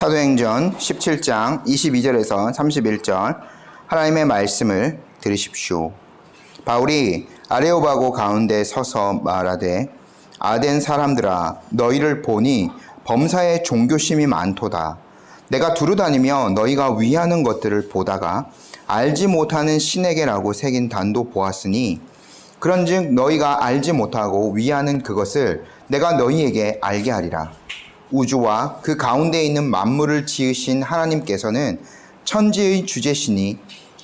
사도행전 17장 22절에서 31절 하나님의 말씀을 들으십시오. 바울이 아레오바고 가운데 서서 말하되 아덴 사람들아 너희를 보니 범사에 종교심이 많도다. 내가 두루다니며 너희가 위하는 것들을 보다가 알지 못하는 신에게라고 새긴 단도 보았으니 그런즉 너희가 알지 못하고 위하는 그것을 내가 너희에게 알게 하리라. 우주와 그 가운데 있는 만물을 지으신 하나님께서는 천지의 주제시니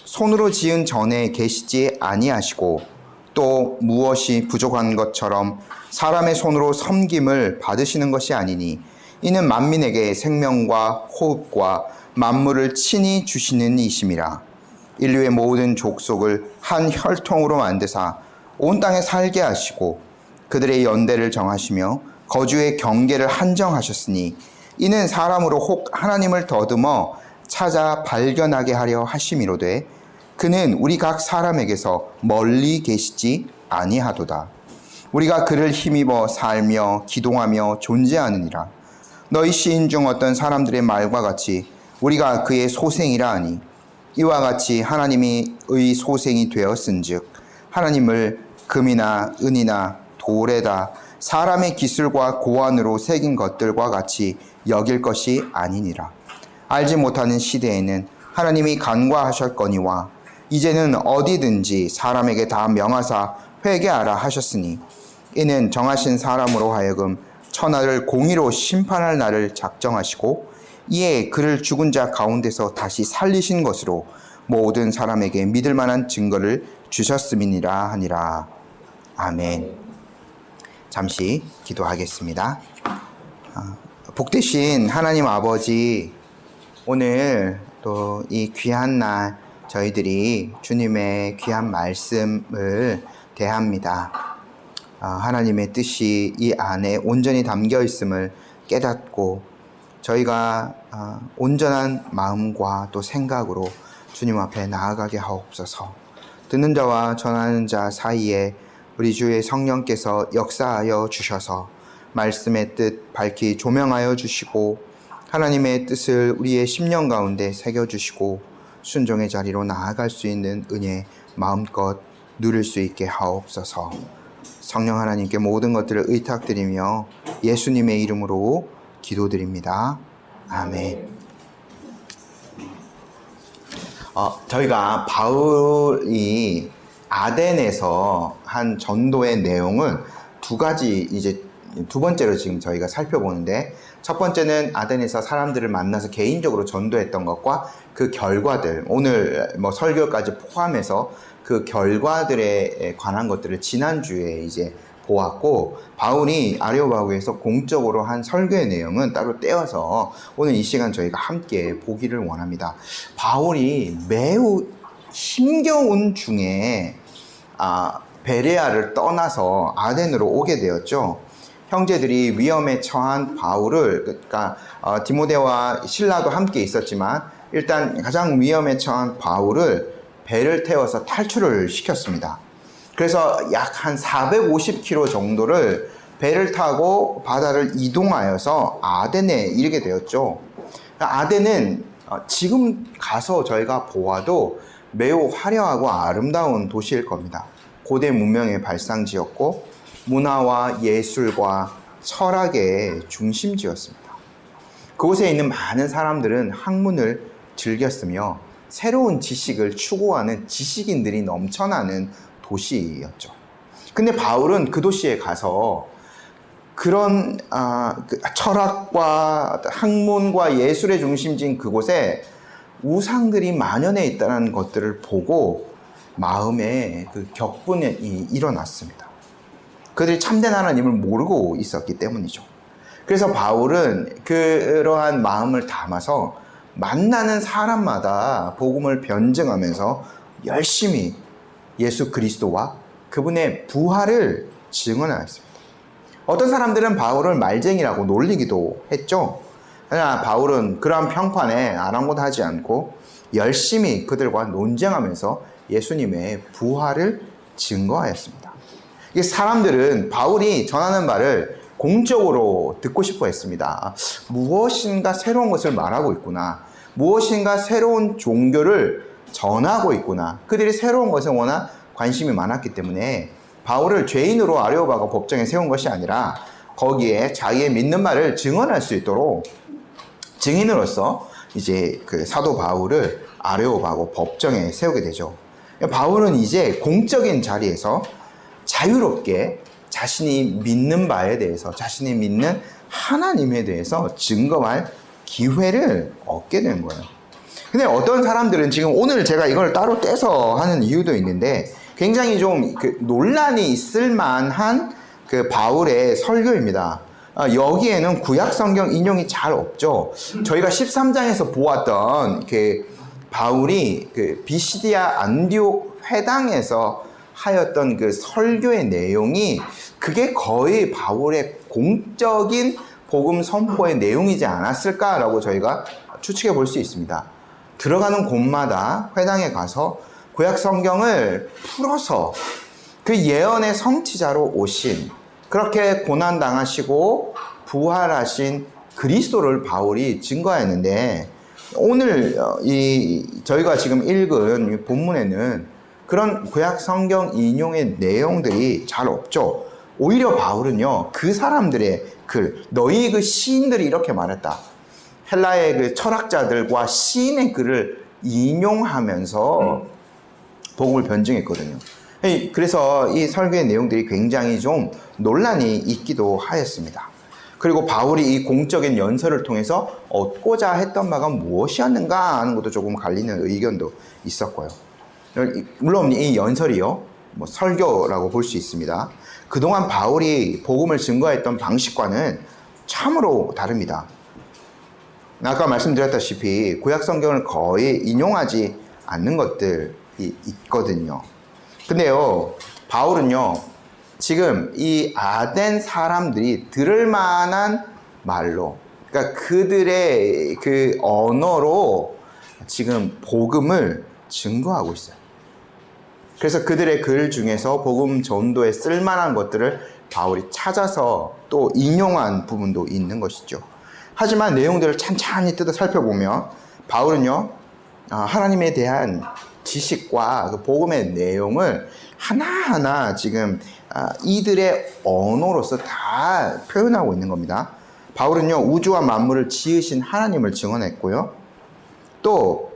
손으로 지은 전에 계시지 아니하시고 또 무엇이 부족한 것처럼 사람의 손으로 섬김을 받으시는 것이 아니니 이는 만민에게 생명과 호흡과 만물을 친히 주시는 이심이라. 인류의 모든 족속을 한 혈통으로 만드사 온 땅에 살게 하시고 그들의 연대를 정하시며 거주의 경계를 한정하셨으니 이는 사람으로 혹 하나님을 더듬어 찾아 발견하게 하려 하심이로되 그는 우리 각 사람에게서 멀리 계시지 아니하도다. 우리가 그를 힘입어 살며 기동하며 존재하느니라. 너희 시인 중 어떤 사람들의 말과 같이 우리가 그의 소생이라 하니 이와 같이 하나님이 의 소생이 되었은즉 하나님을 금이나 은이나 돌에다 사람의 기술과 고안으로 새긴 것들과 같이 여길 것이 아니니라. 알지 못하는 시대에는 하나님이 간과하셨거니와 이제는 어디든지 사람에게 다 명하사 회개하라 하셨으니 이는 정하신 사람으로 하여금 천하를 공의로 심판할 날을 작정하시고 이에 그를 죽은 자 가운데서 다시 살리신 것으로 모든 사람에게 믿을 만한 증거를 주셨음이니라 하니라. 아멘. 잠시 기도하겠습니다. 복되신 하나님 아버지, 오늘 또 이 귀한 날 저희들이 주님의 귀한 말씀을 대합니다. 하나님의 뜻이 이 안에 온전히 담겨 있음을 깨닫고 저희가 온전한 마음과 또 생각으로 주님 앞에 나아가게 하옵소서. 듣는 자와 전하는 자 사이에 우리 주의 성령께서 역사하여 주셔서 말씀의 뜻 밝히 조명하여 주시고 하나님의 뜻을 우리의 심령 가운데 새겨주시고 순종의 자리로 나아갈 수 있는 은혜 마음껏 누릴 수 있게 하옵소서. 성령 하나님께 모든 것들을 의탁드리며 예수님의 이름으로 기도드립니다. 아멘. 저희가 바울이 아덴에서 한 전도의 내용은 두 가지, 이제 두 번째로 지금 저희가 살펴보는데, 첫 번째는 아덴에서 사람들을 만나서 개인적으로 전도했던 것과 그 결과들, 오늘 설교까지 포함해서 그 결과들에 관한 것들을 지난주에 이제 보았고, 바울이 아레오바고에서 공적으로 한 설교의 내용은 따로 떼어서 오늘 이 시간 저희가 함께 보기를 원합니다. 바울이 매우 힘겨운 중에 베레아를 떠나서 아덴으로 오게 되었죠. 형제들이 위험에 처한 바울을, 그러니까 디모데와 실라도 함께 있었지만 일단 가장 위험에 처한 바울을 배를 태워서 탈출을 시켰습니다. 그래서 약 한 450km 정도를 배를 타고 바다를 이동하여서 아덴에 이르게 되었죠. 아덴은 지금 가서 저희가 보아도 매우 화려하고 아름다운 도시일 겁니다. 고대 문명의 발상지였고 문화와 예술과 철학의 중심지였습니다. 그곳에 있는 많은 사람들은 학문을 즐겼으며 새로운 지식을 추구하는 지식인들이 넘쳐나는 도시였죠. 근데 바울은 그 도시에 가서 그런 철학과 학문과 예술의 중심지인 그곳에 우상들이 만연해 있다는 것들을 보고 마음에 그 격분이 일어났습니다. 그들이 참된 하나님을 모르고 있었기 때문이죠. 그래서 바울은 그러한 마음을 담아서 만나는 사람마다 복음을 변증하면서 열심히 예수 그리스도와 그분의 부활을 증언하였습니다. 어떤 사람들은 바울을 말쟁이라고 놀리기도 했죠. 그러나 바울은 그러한 평판에 아랑곳하지 않고 열심히 그들과 논쟁하면서 예수님의 부활을 증거하였습니다. 이 사람들은 바울이 전하는 말을 공적으로 듣고 싶어 했습니다. 무엇인가 새로운 것을 말하고 있구나. 무엇인가 새로운 종교를 전하고 있구나. 그들이 새로운 것에 워낙 관심이 많았기 때문에 바울을 죄인으로 아레오바고 법정에 세운 것이 아니라 거기에 자기의 믿는 말을 증언할 수 있도록 증인으로서 이제 그 사도 바울을 아레오바고 법정에 세우게 되죠. 바울은 이제 공적인 자리에서 자유롭게 자신이 믿는 바에 대해서, 자신이 믿는 하나님에 대해서 증거할 기회를 얻게 된 거예요. 근데 어떤 사람들은 지금 오늘 제가 이걸 따로 떼서 하는 이유도 있는데 굉장히 좀 그 논란이 있을 만한 그 바울의 설교입니다. 여기에는 구약 성경 인용이 잘 없죠. 저희가 13장에서 보았던 그 바울이 그 비시디아 안디옥 회당에서 하였던 그 설교의 내용이 그게 거의 바울의 공적인 복음 선포의 내용이지 않았을까라고 저희가 추측해 볼 수 있습니다. 들어가는 곳마다 회당에 가서 구약 성경을 풀어서 그 예언의 성취자로 오신, 그렇게 고난당하시고 부활하신 그리스도를 바울이 증거했는데, 오늘 저희가 지금 읽은 이 본문에는 그런 구약 성경 인용의 내용들이 잘 없죠. 오히려 바울은요, 그 사람들의 글, 너희 그 시인들이 이렇게 말했다. 헬라의 그 철학자들과 시인의 글을 인용하면서 복음을 변증했거든요. 그래서 이 설교의 내용들이 굉장히 좀 논란이 있기도 하였습니다. 그리고 바울이 이 공적인 연설을 통해서 얻고자 했던 바가 무엇이었는가 하는 것도 조금 갈리는 의견도 있었고요. 물론 이 연설이요, 뭐 설교라고 볼 수 있습니다. 그동안 바울이 복음을 증거했던 방식과는 참으로 다릅니다. 아까 말씀드렸다시피 구약 성경을 거의 인용하지 않는 것들이 있거든요. 근데요, 바울은요, 지금 이 아덴 사람들이 들을 만한 말로, 그러니까 그들의 그 언어로 지금 복음을 증거하고 있어요. 그래서 그들의 글 중에서 복음 전도에 쓸만한 것들을 바울이 찾아서 또 인용한 부분도 있는 것이죠. 하지만 내용들을 찬찬히 뜯어 살펴보면 바울은요, 하나님에 대한 지식과 그 복음의 내용을 하나하나 지금 이들의 언어로서 다 표현하고 있는 겁니다. 바울은요, 우주와 만물을 지으신 하나님을 증언했고요. 또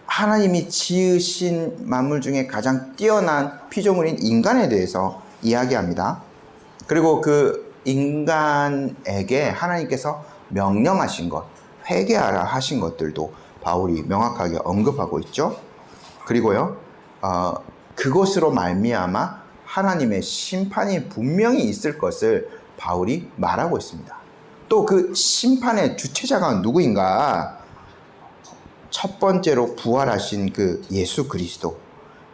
하나님이 지으신 만물 중에 가장 뛰어난 피조물인 인간에 대해서 이야기합니다. 그리고 그 인간에게 하나님께서 명령하신 것, 회개하라 하신 것들도 바울이 명확하게 언급하고 있죠. 그리고요, 그것으로 말미암아 하나님의 심판이 분명히 있을 것을 바울이 말하고 있습니다. 또 그 심판의 주체자가 누구인가? 첫 번째로 부활하신 그 예수 그리스도,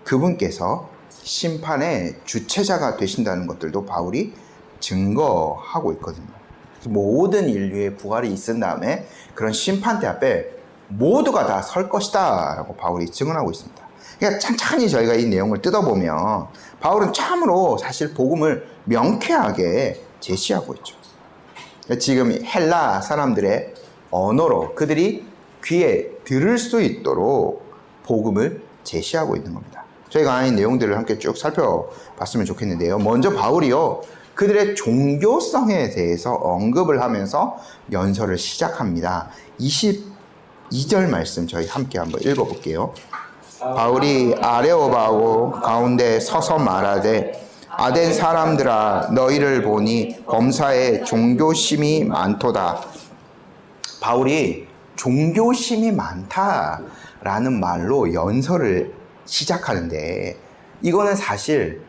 그분께서 심판의 주체자가 되신다는 것들도 바울이 증거하고 있거든요. 모든 인류의 부활이 있은 다음에 그런 심판대 앞에 모두가 다 설 것이다 라고 바울이 증언하고 있습니다. 그러니까 찬찬히 저희가 이 내용을 뜯어보면 바울은 참으로 사실 복음을 명쾌하게 제시하고 있죠. 그러니까 지금 헬라 사람들의 언어로 그들이 귀에 들을 수 있도록 복음을 제시하고 있는 겁니다. 저희가 이 내용들을 함께 쭉 살펴봤으면 좋겠는데요. 먼저 바울이요, 그들의 종교성에 대해서 언급을 하면서 연설을 시작합니다. 22절 말씀 저희 함께 한번 읽어볼게요. 바울이 아레오바고 가운데 서서 말하되 아덴 사람들아 너희를 보니 범사에 종교심이 많도다. 바울이 종교심이 많다라는 말로 연설을 시작하는데, 이거는 사실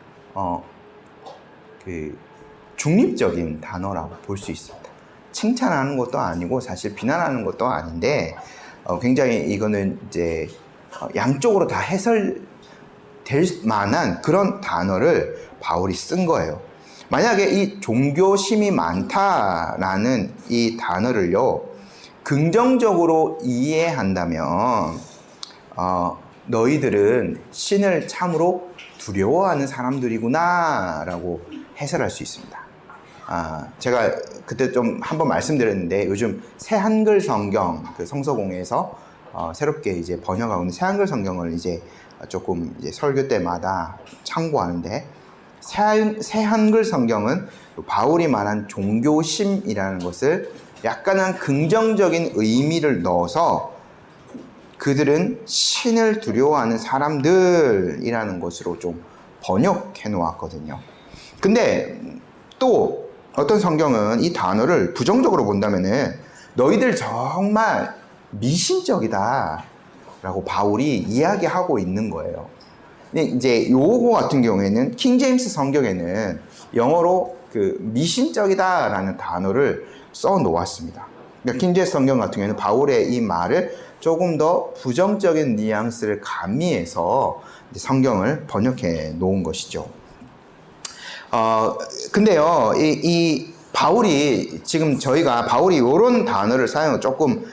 중립적인 단어라고 볼 수 있습니다. 칭찬하는 것도 아니고 사실 비난하는 것도 아닌데, 굉장히 이거는 이제 양쪽으로 다 해설될 만한 그런 단어를 바울이 쓴 거예요. 만약에 이 종교심이 많다라는 이 단어를요, 긍정적으로 이해한다면 너희들은 신을 참으로 두려워하는 사람들이구나 라고 해설할 수 있습니다. 제가 그때 좀 한번 말씀드렸는데 요즘 새 한글 성경 그 성서공회에서 새롭게 이제 번역하고 있는 새 한글 성경을 이제 조금 이제 설교 때마다 참고하는데 새 한글 성경은 바울이 말한 종교심이라는 것을 약간은 긍정적인 의미를 넣어서 그들은 신을 두려워하는 사람들이라는 것으로 좀 번역해 놓았거든요. 근데 또 어떤 성경은 이 단어를 부정적으로 본다면은 너희들 정말 미신적이다 라고 바울이 이야기하고 있는 거예요. 근데 이제 요거 같은 경우에는 킹제임스 성경에는 영어로 그 미신적이다 라는 단어를 써 놓았습니다. 그러니까 킹제임스 성경 같은 경우에는 바울의 이 말을 조금 더 부정적인 뉘앙스를 가미해서 성경을 번역해 놓은 것이죠. 근데요, 이 바울이 지금 저희가 바울이 이런 단어를 사용해 조금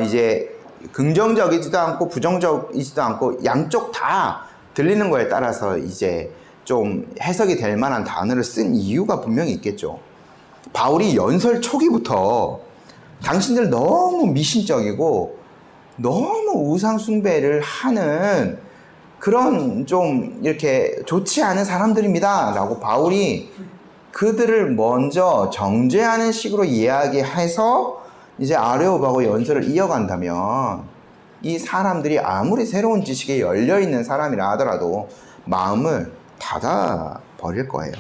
이제 긍정적이지도 않고 부정적이지도 않고 양쪽 다 들리는 거에 따라서 이제 좀 해석이 될 만한 단어를 쓴 이유가 분명히 있겠죠. 바울이 연설 초기부터 당신들 너무 미신적이고 너무 우상 숭배를 하는 그런 좀 이렇게 좋지 않은 사람들입니다 라고 바울이 그들을 먼저 정죄하는 식으로 이야기해서 이제 아레오바고 연설을 이어간다면 이 사람들이 아무리 새로운 지식에 열려있는 사람이라 하더라도 마음을 닫아 버릴 거예요.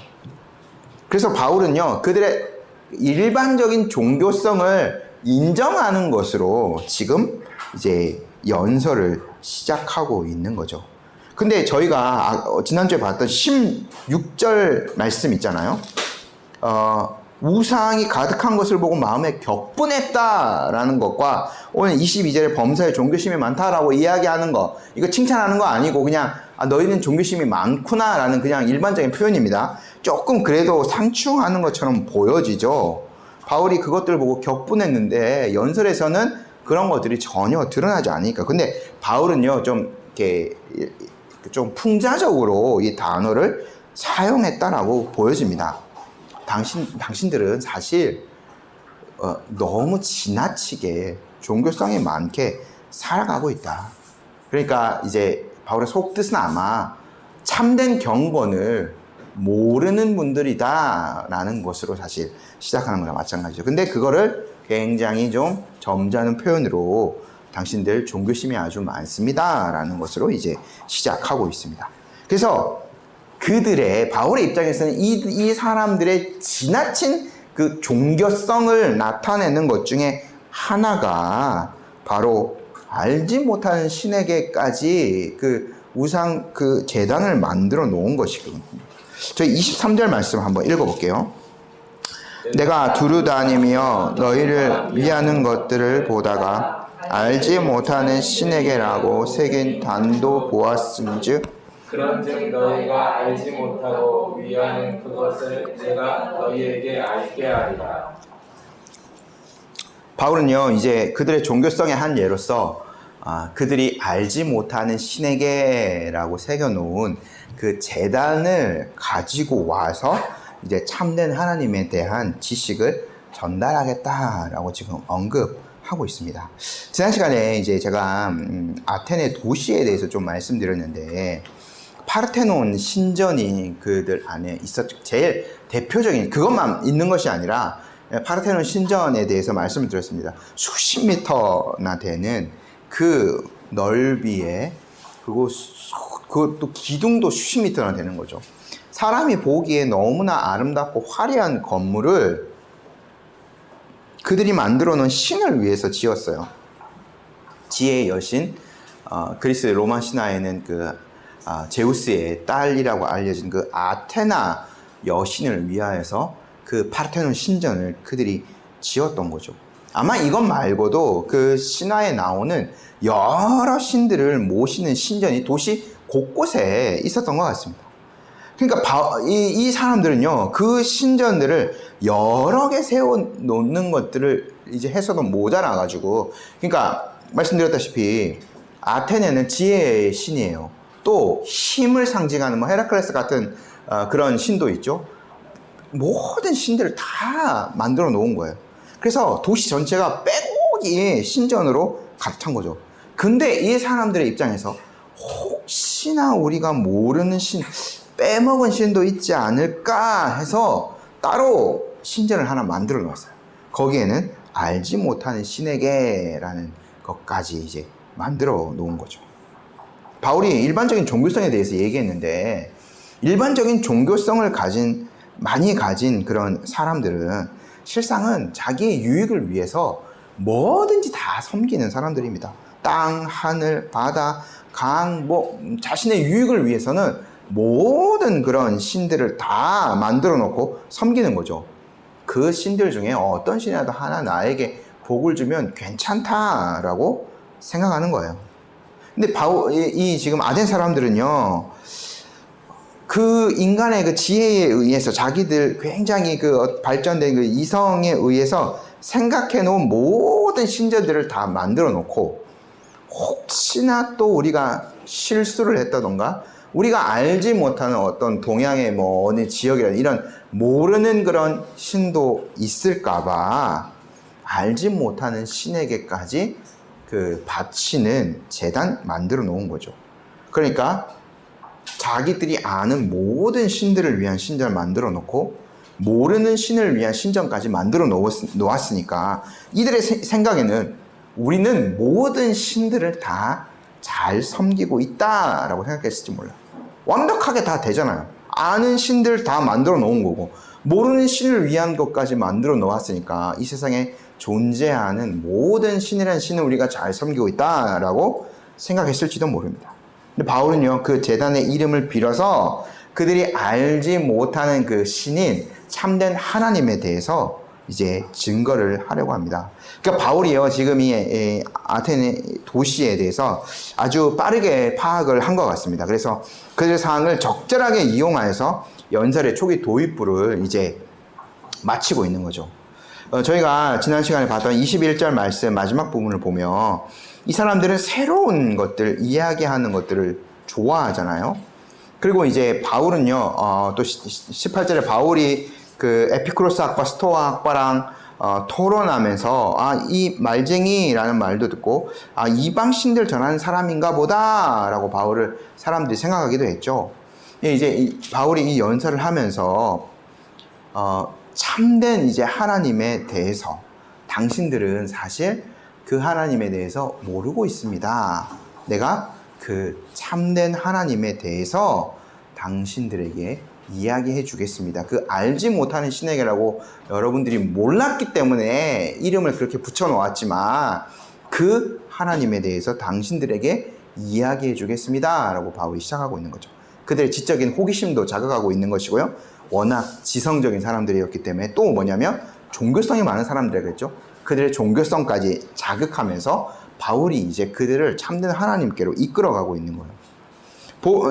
그래서 바울은요 그들의 일반적인 종교성을 인정하는 것으로 지금 이제 연설을 시작하고 있는 거죠. 근데 저희가 지난주에 봤던 16절 말씀 있잖아요. 우상이 가득한 것을 보고 마음에 격분했다라는 것과 오늘 22절에 범사에 종교심이 많다라고 이야기하는 거, 이거 칭찬하는 거 아니고 그냥 너희는 종교심이 많구나라는 그냥 일반적인 표현입니다. 조금 그래도 상충하는 것처럼 보여지죠. 바울이 그것들을 보고 격분했는데 연설에서는 그런 것들이 전혀 드러나지 않으니까. 근데 바울은요 좀 이렇게 좀 풍자적으로 이 단어를 사용했다라고 보여집니다. 당신들은 사실 너무 지나치게 종교성이 많게 살아가고 있다. 그러니까 이제 바울의 속뜻은 아마 참된 경건을 모르는 분들이다 라는 것으로 사실 시작하는 거랑 마찬가지죠. 근데 그거를 굉장히 좀 점잖은 표현으로 당신들 종교심이 아주 많습니다 라는 것으로 이제 시작하고 있습니다. 그래서 그들의 바울의 입장에서는 이 사람들의 지나친 그 종교성을 나타내는 것 중에 하나가 바로 알지 못하는 신에게까지 그 우상 그 제단을 만들어 놓은 것이거든요. 저희 23절 말씀 한번 읽어볼게요. 내가 두루 다니며 너희를 위하는 것들을 보다가 알지 못하는 신에게라고 새긴 단도 보았은즉 그런즉 너희가 알지 못하고 위하는 그것을 내가 너희에게 알게 하리라. 바울은요 이제 그들의 종교성의 한 예로서 그들이 알지 못하는 신에게라고 새겨놓은 그 제단을 가지고 와서 이제 참된 하나님에 대한 지식을 전달하겠다라고 지금 언급하고 있습니다. 지난 시간에 이제 제가 아테네 도시에 대해서 좀 말씀드렸는데 파르테논 신전이 그들 안에 있었죠. 제일 대표적인 그것만 있는 것이 아니라 파르테논 신전에 대해서 말씀을 드렸습니다. 수십 미터나 되는 그 넓이에 그것도 기둥도 수십 미터나 되는 거죠. 사람이 보기에 너무나 아름답고 화려한 건물을 그들이 만들어 놓은 신을 위해서 지었어요. 지혜의 여신, 그리스 로마 신화에는 제우스의 딸이라고 알려진 그 아테나 여신을 위하여서 그 파르테논 신전을 그들이 지었던 거죠. 아마 이것 말고도 그 신화에 나오는 여러 신들을 모시는 신전이 도시 곳곳에 있었던 것 같습니다. 그러니까 이 사람들은요, 그 신전들을 여러 개 세워놓는 것들을 이제 해서도 모자라가지고, 그러니까 말씀드렸다시피 아테네는 지혜의 신이에요. 또 힘을 상징하는 헤라클레스 같은 그런 신도 있죠. 모든 신들을 다 만들어 놓은 거예요. 그래서 도시 전체가 빼곡히 신전으로 가득 찬 거죠. 근데 이 사람들의 입장에서 혹시나 우리가 모르는 신, 빼먹은 신도 있지 않을까 해서 따로 신전을 하나 만들어 놓았어요. 거기에는 알지 못하는 신에게라는 것까지 이제 만들어 놓은 거죠. 바울이 일반적인 종교성에 대해서 얘기했는데, 일반적인 종교성을 많이 가진 그런 사람들은 실상은 자기의 유익을 위해서 뭐든지 다 섬기는 사람들입니다. 땅, 하늘, 바다, 강, 자신의 유익을 위해서는 모든 그런 신들을 다 만들어 놓고 섬기는 거죠. 그 신들 중에 어떤 신이라도 하나 나에게 복을 주면 괜찮다라고 생각하는 거예요. 근데 이 지금 아덴 사람들은요, 그 인간의 그 지혜에 의해서 자기들 굉장히 그 발전된 그 이성에 의해서 생각해 놓은 모든 신전들을 다 만들어 놓고, 혹시나 또 우리가 실수를 했다던가 우리가 알지 못하는 어떤 동양의 어느 지역이라든 이런 모르는 그런 신도 있을까봐 알지 못하는 신에게까지 그 바치는 제단 만들어 놓은 거죠. 그러니까 자기들이 아는 모든 신들을 위한 신전을 만들어 놓고 모르는 신을 위한 신전까지 만들어 놓았으니까 이들의 생각에는 우리는 모든 신들을 다 잘 섬기고 있다라고 생각했을지 몰라요. 완벽하게 다 되잖아요. 아는 신들 다 만들어 놓은 거고 모르는 신을 위한 것까지 만들어 놓았으니까 이 세상에 존재하는 모든 신이라는 신을 우리가 잘 섬기고 있다라고 생각했을지도 모릅니다. 근데 바울은요, 그 제단의 이름을 빌어서 그들이 알지 못하는 그 신인 참된 하나님에 대해서 이제 증거를 하려고 합니다. 그러니까 바울이요, 지금 이 아테네 도시에 대해서 아주 빠르게 파악을 한 것 같습니다. 그래서 그 사항을 적절하게 이용하여서 연설의 초기 도입부를 이제 마치고 있는 거죠. 저희가 지난 시간에 봤던 21절 말씀 마지막 부분을 보면 이 사람들은 새로운 것들, 이야기하는 것들을 좋아하잖아요. 그리고 이제 바울은요, 또 18절에 바울이 그 에피쿠로스 학파, 스토아 학파랑 토론하면서 이 말쟁이라는 말도 듣고 이방 신들 전하는 사람인가 보다라고 바울을 사람들이 생각하기도 했죠. 이제 바울이 이 연설을 하면서 참된 이제 하나님에 대해서 당신들은 사실 그 하나님에 대해서 모르고 있습니다. 내가 그 참된 하나님에 대해서 당신들에게 이야기해 주겠습니다. 그 알지 못하는 신에게라고 여러분들이 몰랐기 때문에 이름을 그렇게 붙여 놓았지만 그 하나님에 대해서 당신들에게 이야기해 주겠습니다 라고 바울이 시작하고 있는 거죠. 그들의 지적인 호기심도 자극하고 있는 것이고요. 워낙 지성적인 사람들이었기 때문에 또 뭐냐면 종교성이 많은 사람들이겠죠. 그들의 종교성까지 자극하면서 바울이 이제 그들을 참된 하나님께로 이끌어가고 있는 거예요.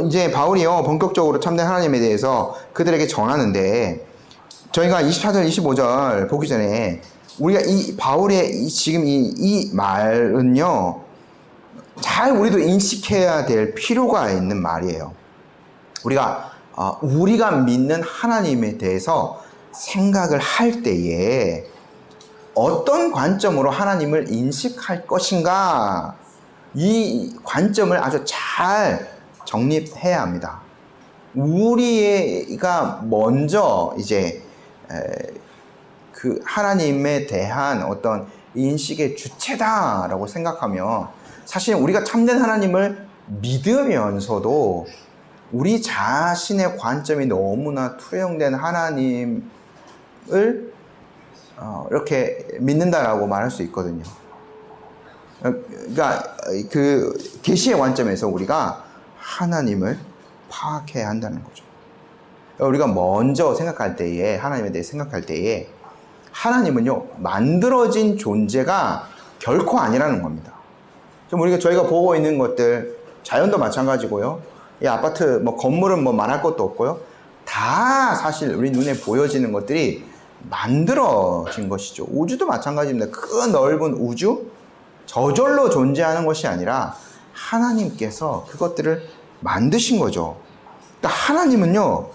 이제 바울이요, 본격적으로 참된 하나님에 대해서 그들에게 전하는데, 저희가 24절, 25절 보기 전에 우리가 이 바울의 지금 이 말은요, 잘 우리도 인식해야 될 필요가 있는 말이에요. 우리가 믿는 하나님에 대해서 생각을 할 때에 어떤 관점으로 하나님을 인식할 것인가, 이 관점을 아주 잘 정립해야 합니다. 우리가 먼저 이제 그 하나님에 대한 어떤 인식의 주체다라고 생각하면 사실 우리가 참된 하나님을 믿으면서도 우리 자신의 관점이 너무나 투영된 하나님을 이렇게 믿는다라고 말할 수 있거든요. 그러니까 그 계시의 관점에서 우리가 하나님을 파악해야 한다는 거죠. 우리가 먼저 생각할 때에, 하나님에 대해 생각할 때에 하나님은요, 만들어진 존재가 결코 아니라는 겁니다. 지금 저희가 보고 있는 것들, 자연도 마찬가지고요. 이 아파트 건물은 말할 것도 없고요. 다 사실 우리 눈에 보여지는 것들이 만들어진 것이죠. 우주도 마찬가지입니다. 그 넓은 우주, 저절로 존재하는 것이 아니라 하나님께서 그것들을 만드신 거죠. 그러니까 하나님은요,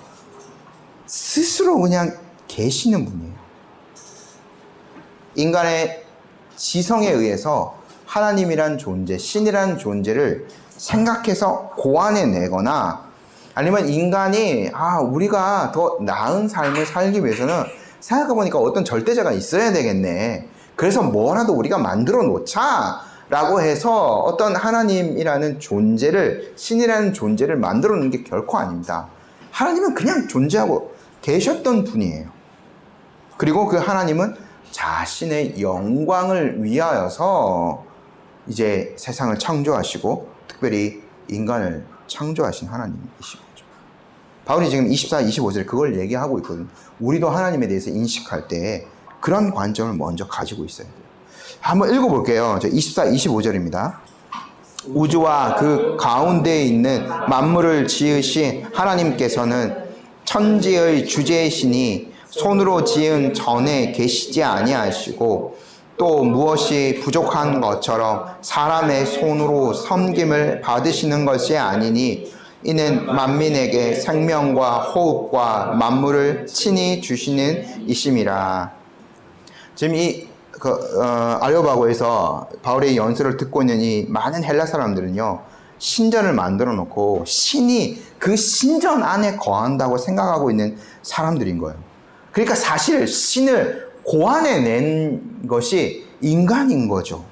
스스로 그냥 계시는 분이에요. 인간의 지성에 의해서 하나님이란 존재, 신이라는 존재를 생각해서 고안해내거나 아니면 인간이 우리가 더 나은 삶을 살기 위해서는 생각해보니까 어떤 절대자가 있어야 되겠네. 그래서 뭐라도 우리가 만들어 놓자 라고 해서 어떤 하나님이라는 존재를, 신이라는 존재를 만들어 놓는 게 결코 아닙니다. 하나님은 그냥 존재하고 계셨던 분이에요. 그리고 그 하나님은 자신의 영광을 위하여서 이제 세상을 창조하시고 특별히 인간을 창조하신 하나님이신 거죠. 바울이 지금 24, 25절에 그걸 얘기하고 있거든요. 우리도 하나님에 대해서 인식할 때 그런 관점을 먼저 가지고 있어야 돼요. 한번 읽어볼게요. 24, 25절입니다. 우주와 그 가운데에 있는 만물을 지으신 하나님께서는 천지의 주제이시니 손으로 지은 전에 계시지 아니하시고 또 무엇이 부족한 것처럼 사람의 손으로 섬김을 받으시는 것이 아니니 이는 만민에게 생명과 호흡과 만물을 친히 주시는 이심이라. 지금 이 아레오바고에서 바울의 연설을 듣고 있는 이 많은 헬라 사람들은요, 신전을 만들어 놓고 신이 그 신전 안에 거한다고 생각하고 있는 사람들인 거예요. 그러니까 사실 신을 고안해낸 것이 인간인 거죠.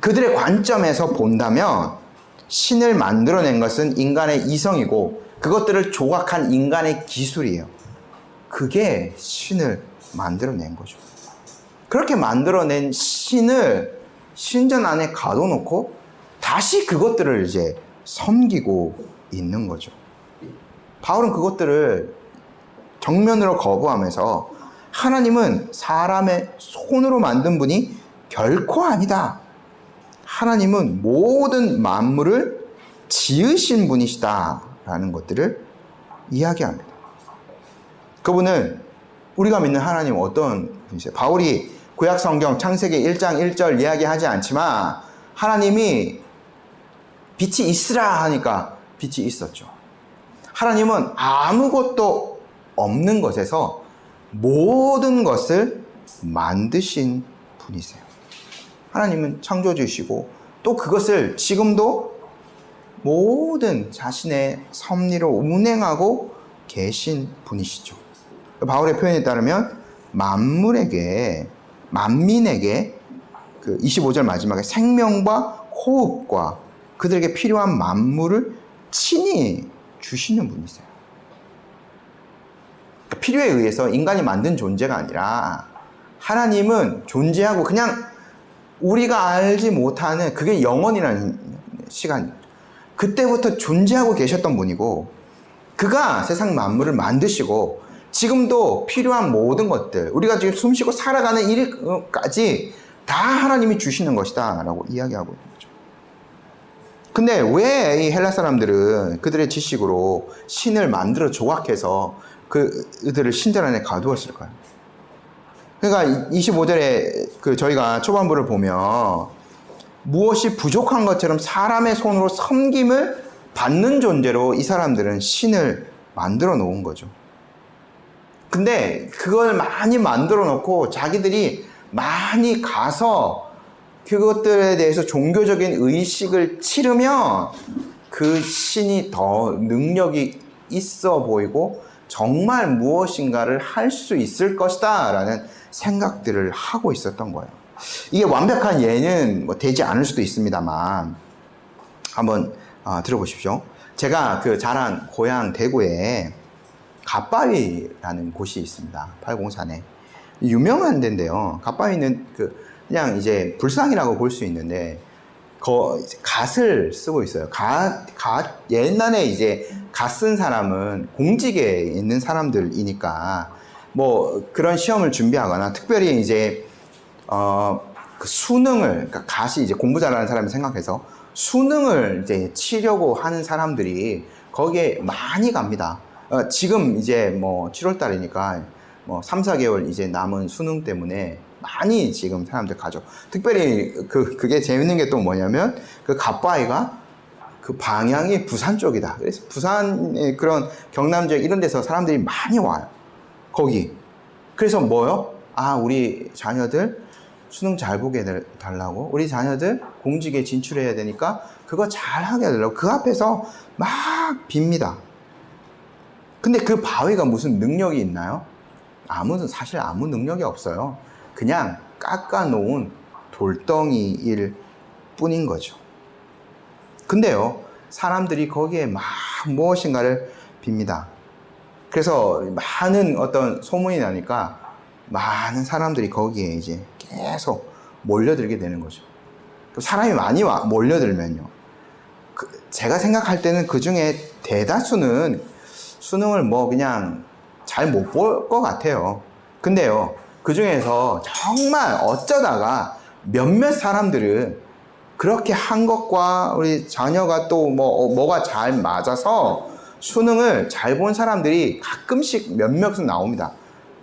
그들의 관점에서 본다면 신을 만들어낸 것은 인간의 이성이고 그것들을 조각한 인간의 기술이에요. 그게 신을 만들어낸 거죠. 그렇게 만들어낸 신을 신전 안에 가둬놓고 다시 그것들을 이제 섬기고 있는 거죠. 바울은 그것들을 정면으로 거부하면서 하나님은 사람의 손으로 만든 분이 결코 아니다. 하나님은 모든 만물을 지으신 분이시다라는 것들을 이야기합니다. 그분은 우리가 믿는 하나님은 어떤 분이세요? 바울이 구약 성경 창세기 1장 1절 이야기하지 않지만 하나님이 빛이 있으라 하니까 빛이 있었죠. 하나님은 아무것도 없는 것에서 모든 것을 만드신 분이세요. 하나님은 창조주시고 또 그것을 지금도 모든 자신의 섭리로 운행하고 계신 분이시죠. 바울의 표현에 따르면 만민에게 그 25절 마지막에 생명과 호흡과 그들에게 필요한 만물을 친히 주시는 분이세요. 필요에 의해서 인간이 만든 존재가 아니라 하나님은 존재하고 그냥 우리가 알지 못하는 그게 영원이라는 시간이죠. 그때부터 존재하고 계셨던 분이고 그가 세상 만물을 만드시고 지금도 필요한 모든 것들 우리가 지금 숨쉬고 살아가는 일까지 다 하나님이 주시는 것이다 라고 이야기하고 있는 거죠. 근데 왜 이 헬라 사람들은 그들의 지식으로 신을 만들어 조각해서 그들을 신전 안에 가두었을까요? 그러니까 25절에 저희가 초반부를 보면 무엇이 부족한 것처럼 사람의 손으로 섬김을 받는 존재로 이 사람들은 신을 만들어 놓은 거죠. 근데 그걸 많이 만들어 놓고 자기들이 많이 가서 그것들에 대해서 종교적인 의식을 치르면 그 신이 더 능력이 있어 보이고 정말 무엇인가를 할 수 있을 것이다 라는 생각들을 하고 있었던 거예요. 이게 완벽한 예는 되지 않을 수도 있습니다만 한번 들어보십시오. 제가 자란 고향 대구에 갓바위라는 곳이 있습니다. 팔공산에 유명한 데인데요. 갓바위는 그냥 이제 불상이라고 볼 수 있는데 갓을 쓰고 있어요. 옛날에 이제 갓 쓴 사람은 공직에 있는 사람들이니까 뭐 그런 시험을 준비하거나 특별히 이제 그 수능을 그러니까 갓이 이제 공부 잘하는 사람을 생각해서 수능을 이제 치려고 하는 사람들이 거기에 많이 갑니다. 지금 이제 뭐 7월 달이니까 뭐 3, 4개월 이제 남은 수능 때문에 많이 지금 사람들 가죠. 특별히 그게 재밌는 게 또 뭐냐면 그 갓바위가 그 방향이 부산 쪽이다. 그래서 부산의 그런 경남 지역 이런 데서 사람들이 많이 와요. 거기. 그래서 뭐요? 아, 우리 자녀들 수능 잘 보게 달라고, 우리 자녀들 공직에 진출해야 되니까 그거 잘 하게 해달라고 그 앞에서 막 빕니다. 근데 그 바위가 무슨 능력이 있나요? 사실 아무 능력이 없어요. 그냥 깎아놓은 돌덩이일 뿐인 거죠. 근데요, 사람들이 거기에 막 무엇인가를 빕니다. 그래서 많은 어떤 소문이 나니까 많은 사람들이 거기에 이제 계속 몰려들게 되는 거죠. 사람이 많이 몰려들면요, 제가 생각할 때는 그 중에 대다수는 수능을 뭐 그냥 잘 못 볼 것 같아요. 근데요, 그 중에서 정말 어쩌다가 몇몇 사람들은 그렇게 한 것과 우리 자녀가 또 뭐가 잘 맞아서 수능을 잘 본 사람들이 가끔씩 몇몇은 나옵니다.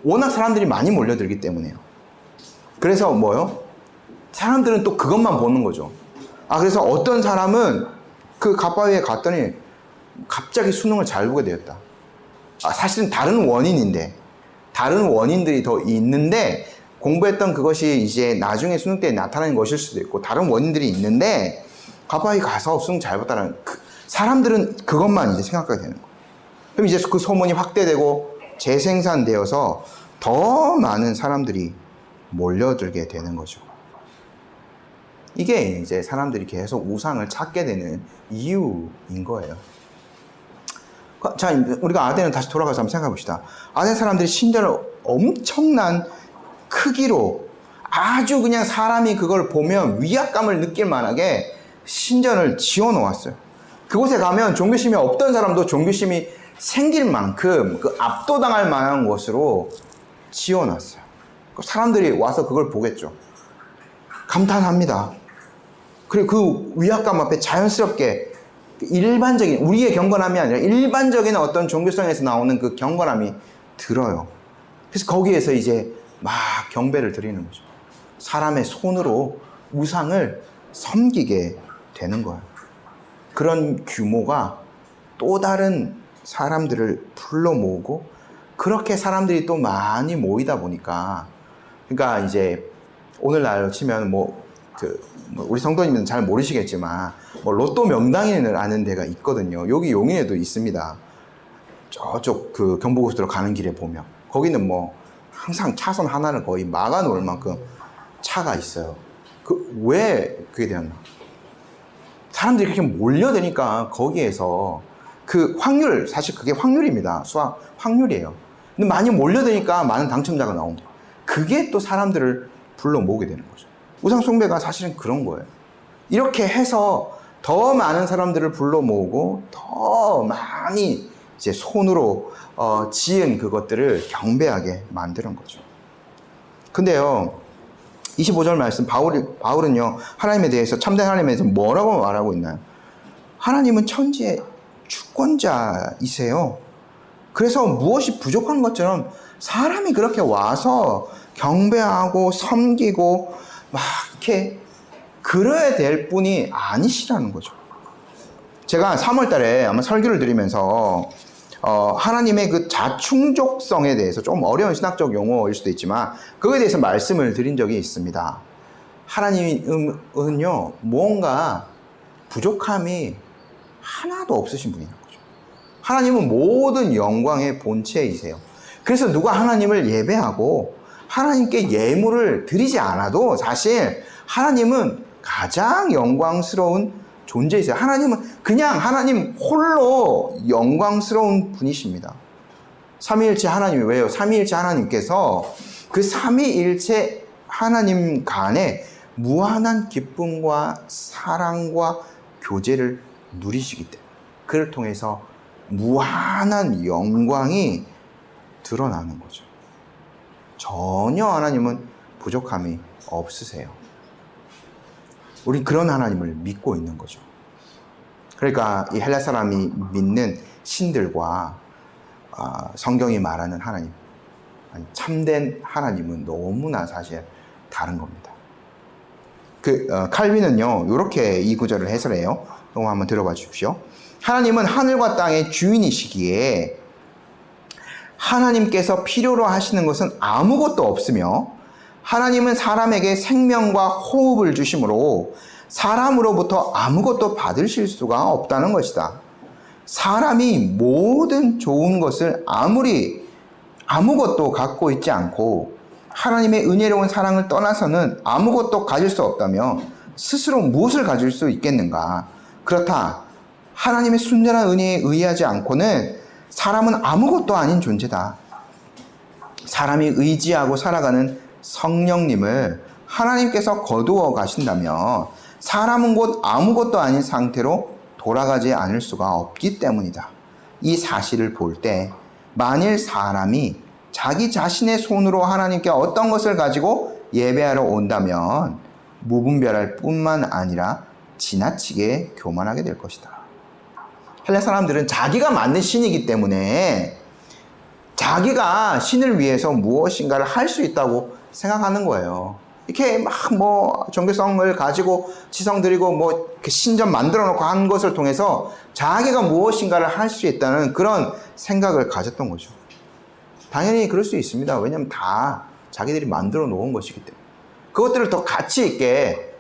워낙 사람들이 많이 몰려들기 때문에요. 그래서 뭐요? 사람들은 또 그것만 보는 거죠. 그래서 어떤 사람은 그 갓바위에 갔더니 갑자기 수능을 잘 보게 되었다. 사실은 다른 원인인데, 다른 원인들이 더 있는데, 공부했던 그것이 이제 나중에 수능 때 나타나는 것일 수도 있고, 다른 원인들이 있는데, 갓바위 가서 수능 잘 봤다는, 사람들은 그것만 이제 생각하게 되는 거예요. 그럼 이제 그 소문이 확대되고 재생산되어서 더 많은 사람들이 몰려들게 되는 거죠. 이게 이제 사람들이 계속 우상을 찾게 되는 이유인 거예요. 자, 우리가 아덴을 다시 돌아가서 한번 생각해 봅시다. 아덴 사람들이 신전을 엄청난 크기로 아주 그냥 사람이 그걸 보면 위압감을 느낄 만하게 신전을 지어 놓았어요. 그곳에 가면 종교심이 없던 사람도 종교심이 생길 만큼 그 압도당할 만한 곳으로 지어 놨어요. 사람들이 와서 그걸 보겠죠. 감탄합니다. 그리고 그 위압감 앞에 자연스럽게 일반적인, 우리의 경건함이 아니라 일반적인 어떤 종교성에서 나오는 그 경건함이 들어요. 그래서 거기에서 이제 막 경배를 드리는 거죠. 사람의 손으로 우상을 섬기게 되는 거예요. 그런 규모가 또 다른 사람들을 불러 모으고, 그렇게 사람들이 또 많이 모이다 보니까, 그러니까 이제 오늘날로 치면 우리 성도님은 잘 모르시겠지만 로또 명당인을 아는 데가 있거든요. 여기 용인에도 있습니다. 저쪽 그 경부고속도로 가는 길에 보면 거기는 항상 차선 하나를 거의 막아 놓을 만큼 차가 있어요. 왜 그게 되었나? 사람들이 그렇게 몰려드니까 거기에서 그 확률, 사실 그게 확률입니다. 수학 확률이에요. 근데 많이 몰려드니까 많은 당첨자가 나옵니다. 그게 또 사람들을 불러 모으게 되는 거죠. 우상숭배가 사실은 그런 거예요. 이렇게 해서 더 많은 사람들을 불러 모으고 더 많이 이제 손으로 지은 그것들을 경배하게 만드는 거죠. 근데요, 25절 말씀, 바울은요, 하나님에 대해서, 참된 하나님에 대해서 뭐라고 말하고 있나요? 하나님은 천지의 주권자이세요. 그래서 무엇이 부족한 것처럼 사람이 그렇게 와서 경배하고 섬기고 막 이렇게 그래야 될 분이 아니시라는 거죠. 제가 3월 달에 아마 설교를 드리면서 하나님의 그 자충족성에 대해서 좀 어려운 신학적 용어일 수도 있지만 그거에 대해서 말씀을 드린 적이 있습니다. 하나님은요, 뭔가 부족함이 하나도 없으신 분이라는 거죠. 하나님은 모든 영광의 본체이세요. 그래서 누가 하나님을 예배하고 하나님께 예물을 드리지 않아도 사실 하나님은 가장 영광스러운 존재이세요. 하나님은 그냥 하나님 홀로 영광스러운 분이십니다. 삼위일체 하나님이 왜요? 삼위일체 하나님께서 그 삼위일체 하나님 간에 무한한 기쁨과 사랑과 교제를 누리시기 때문에 그를 통해서 무한한 영광이 드러나는 거죠. 전혀 하나님은 부족함이 없으세요. 우리 그런 하나님을 믿고 있는 거죠. 그러니까 이 헬라 사람이 믿는 신들과 성경이 말하는 하나님, 참된 하나님은 너무나 사실 다른 겁니다. 칼빈은요, 이렇게 이 구절을 해설해요. 이거 한번 들어봐 주십시오. 하나님은 하늘과 땅의 주인이시기에 하나님께서 필요로 하시는 것은 아무것도 없으며 하나님은 사람에게 생명과 호흡을 주심으로 사람으로부터 아무것도 받으실 수가 없다는 것이다. 사람이 모든 좋은 것을 아무리 아무것도 갖고 있지 않고 하나님의 은혜로운 사랑을 떠나서는 아무것도 가질 수 없다면 스스로 무엇을 가질 수 있겠는가? 그렇다. 하나님의 순전한 은혜에 의하지 않고는 사람은 아무것도 아닌 존재다. 사람이 의지하고 살아가는 성령님을 하나님께서 거두어 가신다면 사람은 곧 아무것도 아닌 상태로 돌아가지 않을 수가 없기 때문이다. 이 사실을 볼 때 만일 사람이 자기 자신의 손으로 하나님께 어떤 것을 가지고 예배하러 온다면 무분별할 뿐만 아니라 지나치게 교만하게 될 것이다. 헬라 사람들은 자기가 만든 신이기 때문에 자기가 신을 위해서 무엇인가를 할 수 있다고 생각하는 거예요. 이렇게 막 종교성을 가지고 지성 드리고 신전 만들어 놓고 한 것을 통해서 자기가 무엇인가를 할 수 있다는 그런 생각을 가졌던 거죠. 당연히 그럴 수 있습니다. 왜냐하면 다 자기들이 만들어 놓은 것이기 때문에. 그것들을 더 가치 있게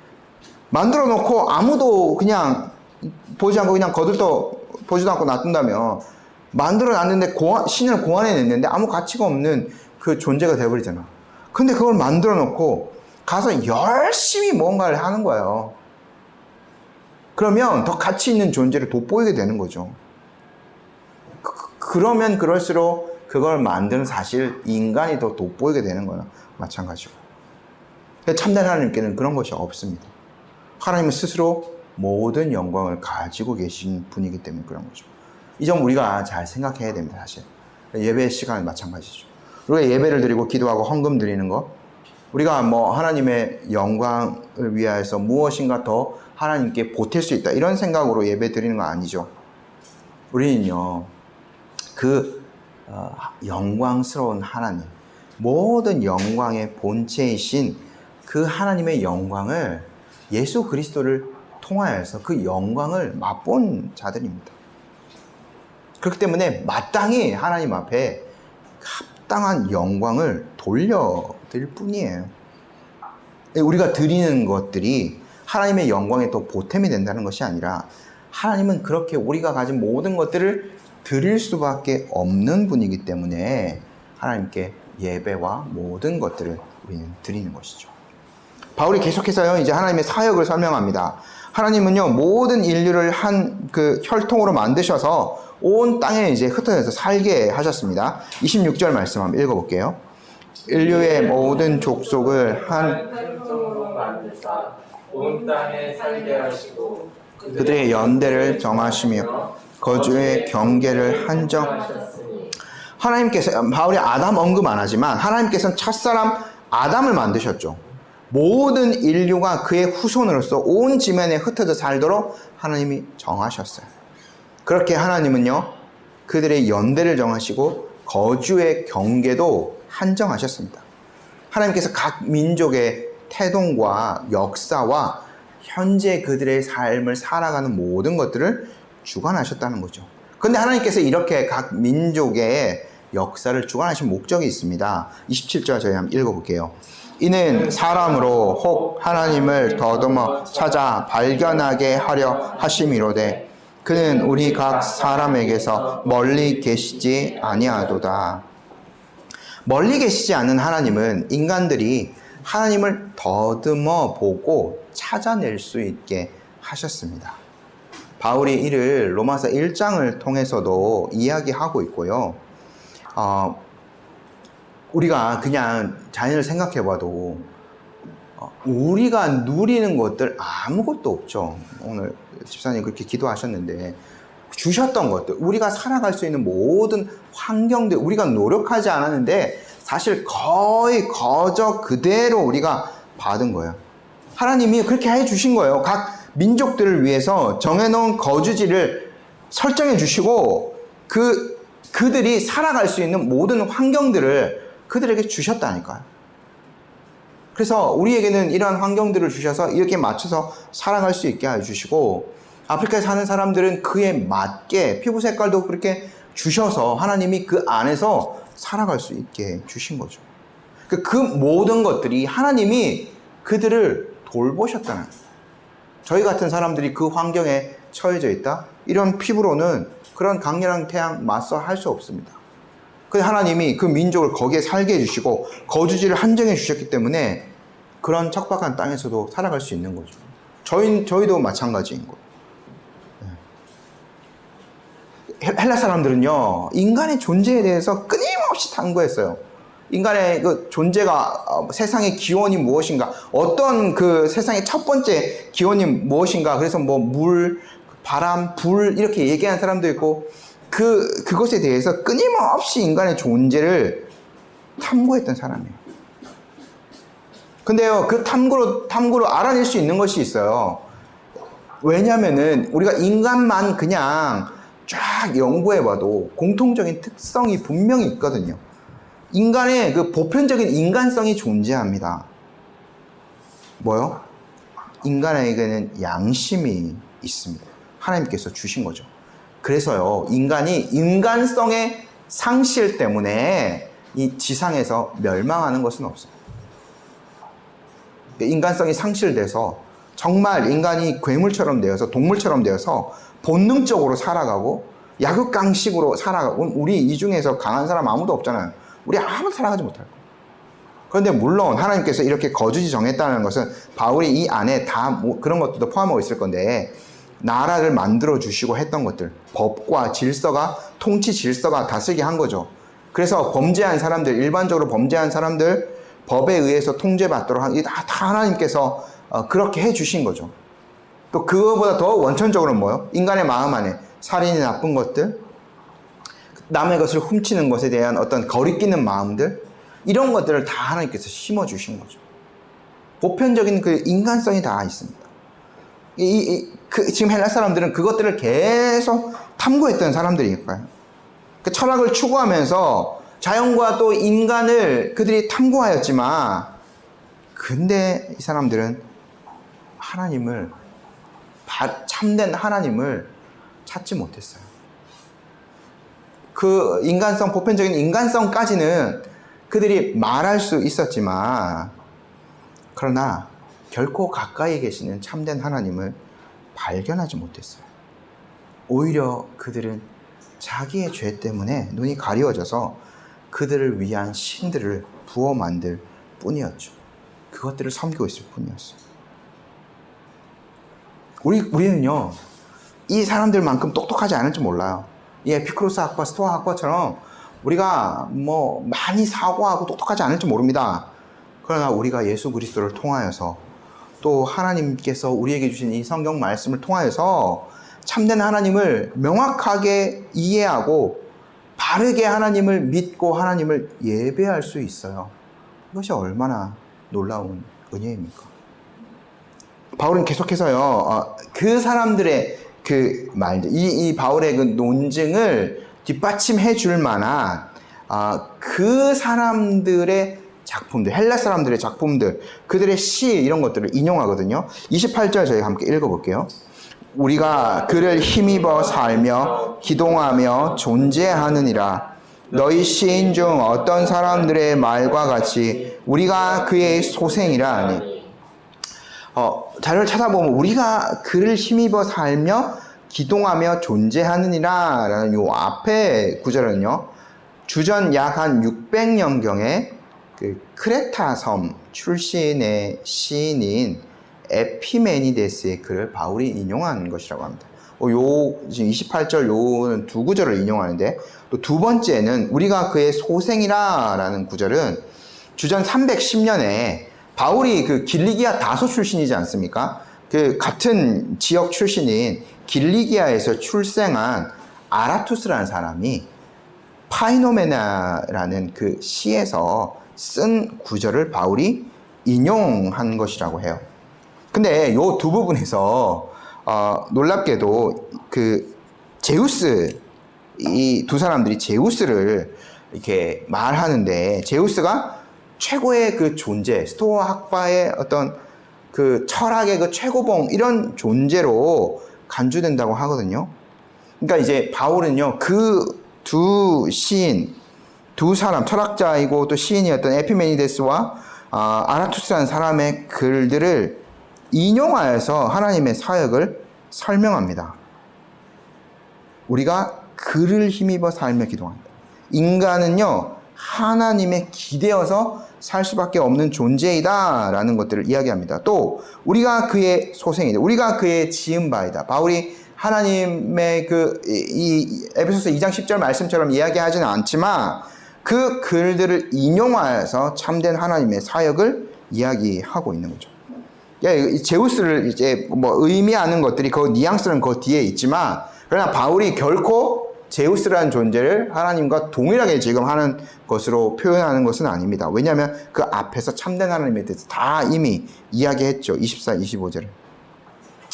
만들어 놓고 아무도 그냥 보지 않고 그냥 보지도 않고 놔둔다면 만들어 놨는데 신을 공안에 냈는데 아무 가치가 없는 그 존재가 되어버리잖아. 근데 그걸 만들어 놓고 가서 열심히 뭔가를 하는 거예요. 그러면 더 가치 있는 존재를 돋보이게 되는 거죠. 그러면 그럴수록 그걸 만드는 사실 인간이 더 돋보이게 되는 거나 마찬가지고. 참된 하나님께는 그런 것이 없습니다. 하나님은 스스로 모든 영광을 가지고 계신 분이기 때문에 그런 거죠. 이 점 우리가 잘 생각해야 됩니다. 사실 예배 시간은 마찬가지죠. 우리가 예배를 드리고 기도하고 헌금 드리는 거, 우리가 하나님의 영광을 위하여서 무엇인가 더 하나님께 보탤 수 있다 이런 생각으로 예배 드리는 거 아니죠. 우리는요 영광스러운 하나님, 모든 영광의 본체이신 그 하나님의 영광을, 예수 그리스도를 통하여서 그 영광을 맛본 자들입니다. 그렇기 때문에 마땅히 하나님 앞에 합당한 영광을 돌려드릴 뿐이에요. 우리가 드리는 것들이 하나님의 영광에 또 보탬이 된다는 것이 아니라 하나님은 그렇게 우리가 가진 모든 것들을 드릴 수밖에 없는 분이기 때문에 하나님께 예배와 모든 것들을 우리는 드리는 것이죠. 바울이 계속해서요 이제 하나님의 사역을 설명합니다. 하나님은요 모든 인류를 한 그 혈통으로 만드셔서 온 땅에 이제 흩어져서 살게 하셨습니다. 26절 말씀 한번 읽어볼게요. 인류의 모든 족속을 한 혈통으로 만드사 온 땅에 살게 하시고 그들의 연대를 정하시며 거주의 경계를 한정하셨으니. 하나님께서, 바울이 아담 언급 안 하지만 하나님께서는 첫사람 아담을 만드셨죠. 모든 인류가 그의 후손으로서 온 지면에 흩어져 살도록 하나님이 정하셨어요. 그렇게 하나님은요 그들의 연대를 정하시고 거주의 경계도 한정하셨습니다. 하나님께서 각 민족의 태동과 역사와 현재 그들의 삶을 살아가는 모든 것들을 주관하셨다는 거죠. 그런데 하나님께서 이렇게 각 민족의 역사를 주관하신 목적이 있습니다. 27절 저희 한번 읽어볼게요. 이는 사람으로 혹 하나님을 더듬어 찾아 발견하게 하려 하심이로되 그는 우리 각 사람에게서 멀리 계시지 아니하도다. 멀리 계시지 않은 하나님은 인간들이 하나님을 더듬어 보고 찾아낼 수 있게 하셨습니다. 바울이 이를 로마서 1장을 통해서도 이야기하고 있고요. 우리가 그냥 자연을 생각해 봐도 우리가 누리는 것들 아무것도 없죠. 오늘 집사님 그렇게 기도하셨는데 주셨던 것들, 우리가 살아갈 수 있는 모든 환경들 우리가 노력하지 않았는데 사실 거의 거저 그대로 우리가 받은 거예요. 하나님이 그렇게 해주신 거예요. 각 민족들을 위해서 정해놓은 거주지를 설정해 주시고 그들이 살아갈 수 있는 모든 환경들을 그들에게 주셨다니까요. 그래서 우리에게는 이러한 환경들을 주셔서 이렇게 맞춰서 살아갈 수 있게 해주시고, 아프리카에 사는 사람들은 그에 맞게 피부 색깔도 그렇게 주셔서 하나님이 그 안에서 살아갈 수 있게 주신 거죠. 그 모든 것들이 하나님이 그들을 돌보셨다는 거예요. 저희 같은 사람들이 그 환경에 처해져 있다? 이런 피부로는 그런 강렬한 태양 맞서 할 수 없습니다. 그 하나님이 그 민족을 거기에 살게 해주시고 거주지를 한정해 주셨기 때문에 그런 척박한 땅에서도 살아갈 수 있는 거죠. 저희도 마찬가지인 거예요. 헬라 사람들은요, 인간의 존재에 대해서 끊임없이 탐구했어요. 인간의 그 존재가 세상의 기원이 무엇인가, 어떤 그 세상의 첫 번째 기원이 무엇인가, 그래서 뭐 물, 바람, 불 이렇게 얘기하는 사람도 있고, 그것에 대해서 끊임없이 인간의 존재를 탐구했던 사람이에요. 근데요, 그 탐구로 알아낼 수 있는 것이 있어요. 왜냐면은 우리가 인간만 그냥 쫙 연구해봐도 공통적인 특성이 분명히 있거든요. 인간의 그 보편적인 인간성이 존재합니다. 뭐요? 인간에게는 양심이 있습니다. 하나님께서 주신 거죠. 그래서요, 인간이 인간성의 상실 때문에 이 지상에서 멸망하는 것은 없어요. 인간성이 상실돼서 정말 인간이 괴물처럼 되어서 동물처럼 되어서 본능적으로 살아가고 약육강식으로 살아가고, 우리 이 중에서 강한 사람 아무도 없잖아요. 우리 아무도 살아가지 못할 거예요. 그런데 물론 하나님께서 이렇게 거주지 정했다는 것은 바울이 이 안에 다 그런 것들도 포함하고 있을 건데, 나라를 만들어 주시고 했던 것들, 법과 질서가, 통치 질서가 다스리게 한 거죠. 그래서 범죄한 사람들, 일반적으로 범죄한 사람들 법에 의해서 통제받도록 다 하나님께서 그렇게 해 주신 거죠. 또 그거보다 더 원천적으로는 뭐예요? 인간의 마음 안에 살인이 나쁜 것들, 남의 것을 훔치는 것에 대한 어떤 거리끼는 마음들, 이런 것들을 다 하나님께서 심어 주신 거죠. 보편적인 그 인간성이 다 있습니다. 지금 헬라 사람들은 그것들을 계속 탐구했던 사람들이니까요. 그 철학을 추구하면서 자연과 또 인간을 그들이 탐구하였지만, 근데 이 사람들은 하나님을, 참된 하나님을 찾지 못했어요. 그 인간성, 보편적인 인간성까지는 그들이 말할 수 있었지만, 그러나 결코 가까이 계시는 참된 하나님을 발견하지 못했어요. 오히려 그들은 자기의 죄 때문에 눈이 가리워져서 그들을 위한 신들을 부어 만들 뿐이었죠. 그것들을 섬기고 있을 뿐이었어요. 우리는요, 이 사람들만큼 똑똑하지 않을지 몰라요. 이 에피쿠로스 학파, 스토아 학파처럼 우리가 뭐 많이 사고하고 똑똑하지 않을지 모릅니다. 그러나 우리가 예수 그리스도를 통하여서, 또 하나님께서 우리에게 주신 이 성경 말씀을 통하여서 참된 하나님을 명확하게 이해하고 바르게 하나님을 믿고 하나님을 예배할 수 있어요. 이것이 얼마나 놀라운 은혜입니까? 바울은 계속해서요, 그 사람들의 그 말들, 이 바울의 그 논증을 뒷받침해 줄 만한 그 사람들의 작품들, 헬라 사람들의 작품들, 그들의 시, 이런 것들을 인용하거든요. 28절 저희가 함께 읽어볼게요. 우리가 그를 힘입어 살며 기동하며 존재하느니라. 너희 시인 중 어떤 사람들의 말과 같이 우리가 그의 소생이라 하니. 자료를 찾아보면 우리가 그를 힘입어 살며 기동하며 존재하느니라 라는 요 앞에 구절은요, 주전 약 한 600년경에 그 크레타 섬 출신의 시인인 에피메니데스의 글을 바울이 인용한 것이라고 합니다. 지금 28절 요는 두 구절을 인용하는데, 또 두 번째는 우리가 그의 소생이라 라는 구절은 주전 310년에 바울이 그 길리기아 다소 출신이지 않습니까? 그 같은 지역 출신인 길리기아에서 출생한 아라투스라는 사람이 파이노메나라는 그 시에서 쓴 구절을 바울이 인용한 것이라고 해요. 근데 요 두 부분에서 놀랍게도 그 제우스, 이 두 사람들이 제우스를 이렇게 말하는데, 제우스가 최고의 그 존재, 스토아 학파의 어떤 그 철학의 그 최고봉, 이런 존재로 간주된다고 하거든요. 그러니까 이제 바울은요, 그 두 시인, 두 사람, 철학자이고 또 시인이었던 에피메니데스와 아라투스라는 사람의 글들을 인용하여서 하나님의 사역을 설명합니다. 우리가 그를 힘입어 살며 기도한다. 인간은요, 하나님의 기대어서 살 수밖에 없는 존재이다 라는 것들을 이야기합니다. 또 우리가 그의 소생이다. 우리가 그의 지은 바이다. 바울이 하나님의 이 에베소서 2장 10절 말씀처럼 이야기하지는 않지만 그 글들을 인용하여서 참된 하나님의 사역을 이야기하고 있는 거죠. 제우스를 이제 의미하는 것들이 그 뉘앙스는 그 뒤에 있지만, 그러나 바울이 결코 제우스라는 존재를 하나님과 동일하게 지금 하는 것으로 표현하는 것은 아닙니다. 왜냐하면 그 앞에서 참된 하나님에 대해서 다 이미 이야기했죠. 24, 25절을.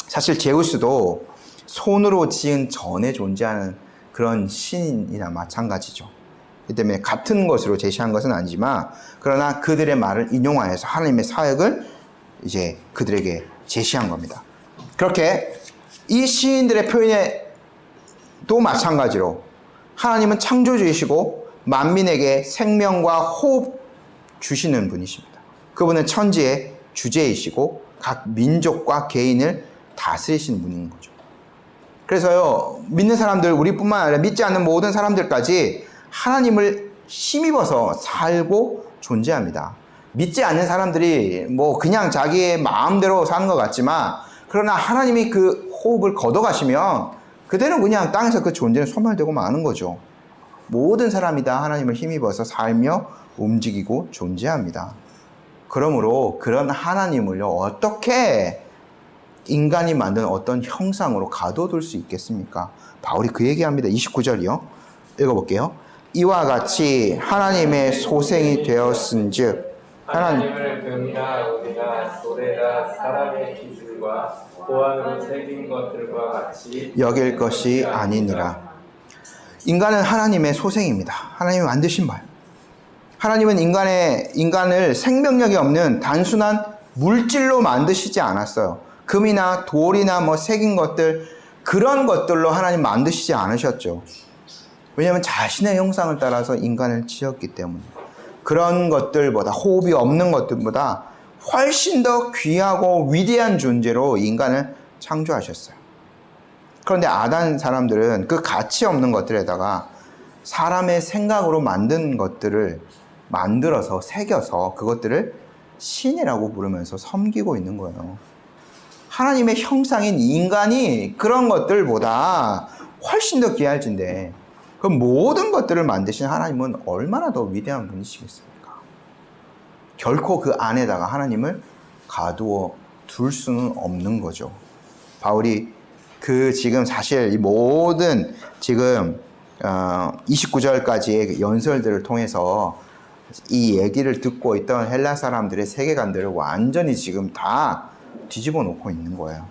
사실 제우스도 손으로 지은 전에 존재하는 그런 신이나 마찬가지죠. 그 때문에 같은 것으로 제시한 것은 아니지만, 그러나 그들의 말을 인용하여서 하나님의 사역을 이제 그들에게 제시한 겁니다. 그렇게 이 시인들의 표현에 또 마찬가지로 하나님은 창조주이시고 만민에게 생명과 호흡 주시는 분이십니다. 그분은 천지의 주제이시고 각 민족과 개인을 다스리시는 분인 거죠. 그래서요, 믿는 사람들, 우리뿐만 아니라 믿지 않는 모든 사람들까지 하나님을 힘입어서 살고 존재합니다. 믿지 않는 사람들이 그냥 자기의 마음대로 사는 것 같지만, 그러나 하나님이 그 호흡을 걷어가시면 그대로 그냥 땅에서 그 존재는 소멸되고 마는 거죠. 모든 사람이 다 하나님을 힘입어서 살며 움직이고 존재합니다. 그러므로 그런 하나님을요, 어떻게 인간이 만든 어떤 형상으로 가둬둘 수 있겠습니까? 바울이 그 얘기합니다. 29절이요. 읽어볼게요. 이와 같이 하나님의 소생이 되었은즉 하나님을 금이나 은이나 돌에나 사람의 기술과 보안으로 새긴 것들과 같이 여길 것이 아니니라. 인간은 하나님의 소생입니다. 하나님이 만드신 말. 하나님은 인간을 생명력이 없는 단순한 물질로 만드시지 않았어요. 금이나 돌이나 새긴 것들, 그런 것들로 하나님 만드시지 않으셨죠. 왜냐하면 자신의 형상을 따라서 인간을 지었기 때문에. 그런 것들보다, 호흡이 없는 것들보다 훨씬 더 귀하고 위대한 존재로 인간을 창조하셨어요. 그런데 아단 사람들은 그 가치 없는 것들에다가 사람의 생각으로 만든 것들을 만들어서 새겨서 그것들을 신이라고 부르면서 섬기고 있는 거예요. 하나님의 형상인 인간이 그런 것들보다 훨씬 더 귀할진데, 그 모든 것들을 만드신 하나님은 얼마나 더 위대한 분이시겠습니까? 결코 그 안에다가 하나님을 가두어 둘 수는 없는 거죠. 바울이 지금 사실 이 모든 지금 29절까지의 연설들을 통해서 이 얘기를 듣고 있던 헬라 사람들의 세계관들을 완전히 지금 다 뒤집어 놓고 있는 거예요.